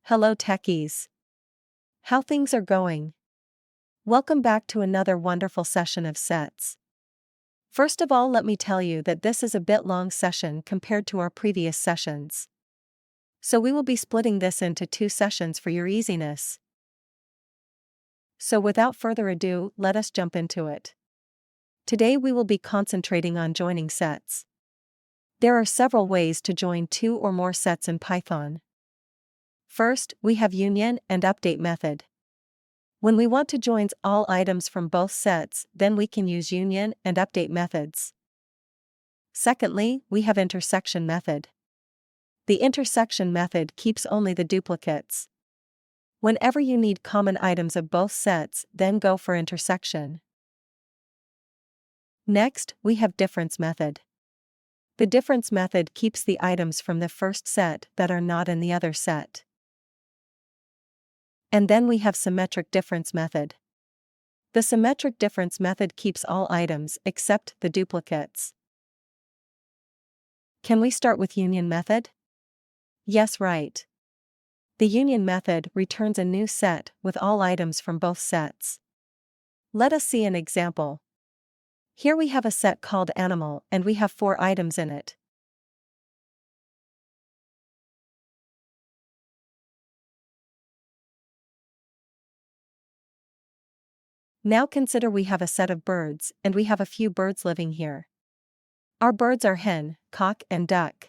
Hello techies. How things are going? Welcome back to another wonderful session of sets. First of all, let me tell you that this is a bit long session compared to our previous sessions. So we will be splitting this into 2 sessions for your easiness. So without further ado, let us jump into it. Today we will be concentrating on joining sets. There are several ways to join 2 or more sets in Python. First, we have union and update method. When we want to join all items from both sets, then we can use union and update methods. Secondly, we have intersection method. The intersection method keeps only the duplicates. Whenever you need common items of both sets, then go for intersection. Next, we have difference method. The difference method keeps the items from the first set that are not in the other set. And then we have symmetric difference method. The symmetric difference method keeps all items except the duplicates. Can we start with union method? Yes, right. The union method returns a new set with all items from both sets. Let us see an example. Here we have a set called animal and we have 4 items in it. Now consider we have a set of birds and we have a few birds living here. Our birds are hen, cock and duck.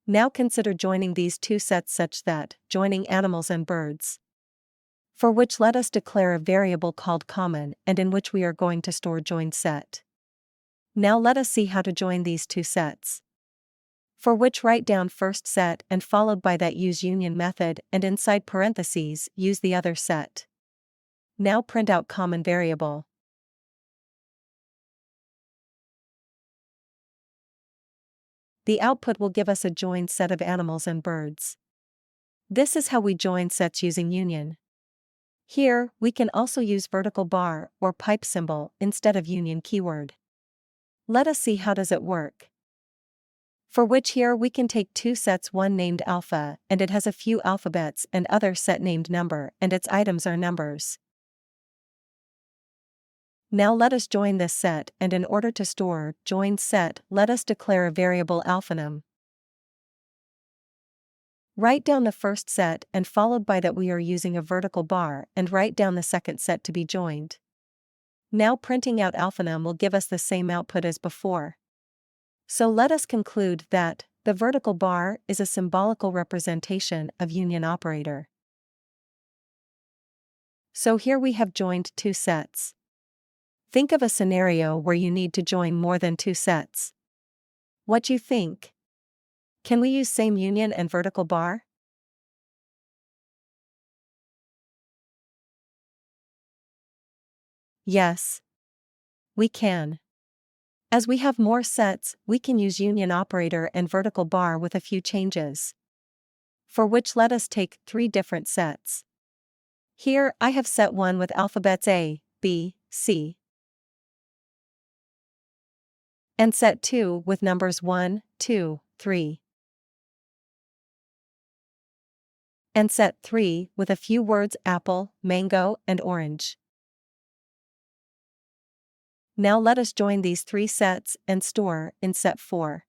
Now consider joining these 2 sets such that, joining animals and birds. For which let us declare a variable called common and in which we are going to store joined set. Now let us see how to join these 2 sets. For which write down first set and followed by that use union method and inside parentheses use the other set. Now print out common variable. The output will give us a joined set of animals and birds. This is how we join sets using union. Here, we can also use vertical bar or pipe symbol instead of union keyword. Let us see how does it work. For which here we can take 2 sets, one named alpha and it has a few alphabets and other set named number and its items are numbers. Now let us join this set and in order to store joined set let us declare a variable alphanum. Write down the first set and followed by that we are using a vertical bar and write down the second set to be joined. Now printing out alphanum will give us the same output as before. So let us conclude that the vertical bar is a symbolical representation of union operator. So here we have joined 2 sets. Think of a scenario where you need to join more than 2 sets. What you think? Can we use same union and vertical bar? Yes. We can. As we have more sets, we can use union operator and vertical bar with a few changes. For which let us take 3 different sets. Here I have set 1 with alphabets A, B, C. And set 2 with numbers 1, 2, 3. And set 3 with a few words apple, mango, and orange. Now let us join these 3 sets and store in set 4.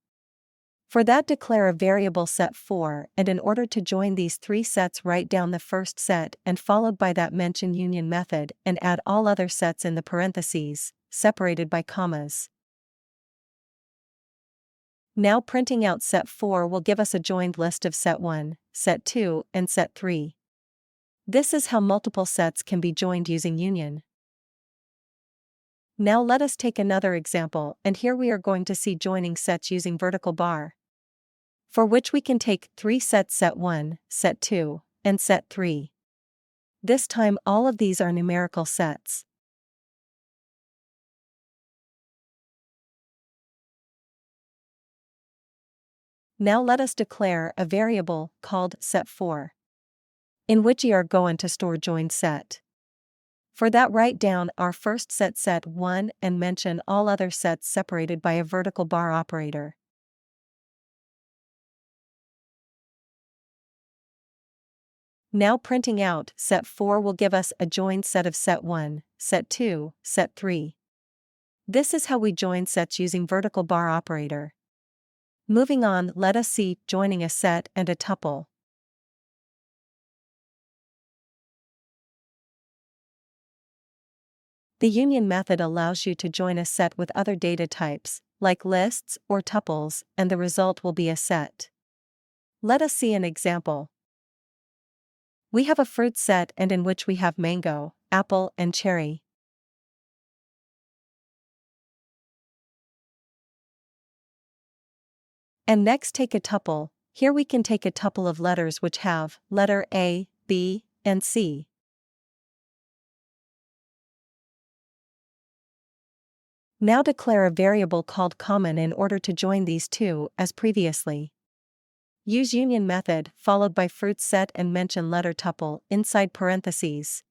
For that declare a variable set 4 and in order to join these 3 sets write down the first set and followed by that mention union method and add all other sets in the parentheses, separated by commas. Now printing out set 4 will give us a joined list of set 1, set 2, and set 3. This is how multiple sets can be joined using union. Now let us take another example and here we are going to see joining sets using vertical bar. For which we can take 3 sets set 1, set 2, and set 3. This time all of these are numerical sets. Now let us declare a variable called set4. In which we are going to store joined set. For that write down our first set set 1 and mention all other sets separated by a vertical bar operator. Now printing out set 4 will give us a joined set of set 1, set 2, set 3. This is how we join sets using vertical bar operator. Moving on, let us see joining a set and a tuple. The union method allows you to join a set with other data types, like lists or tuples, and the result will be a set. Let us see an example. We have a fruit set and in which we have mango, apple, and cherry. And next take a tuple. Here we can take a tuple of letters which have letter A, B, and C. Now declare a variable called common in order to join these two as previously. Use union method followed by fruit set and mention letter tuple inside parentheses.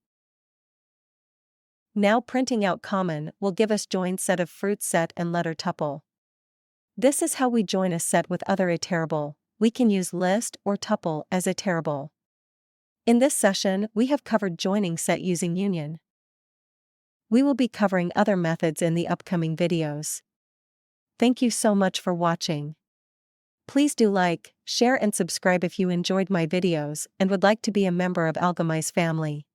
Now printing out common will give us joined set of fruit set and letter tuple. This is how we join a set with other iterable. We can use list or tuple as iterable. In this session, we have covered joining set using union. We will be covering other methods in the upcoming videos. Thank you so much for watching. Please do like, share and subscribe if you enjoyed my videos and would like to be a member of Algomiz family.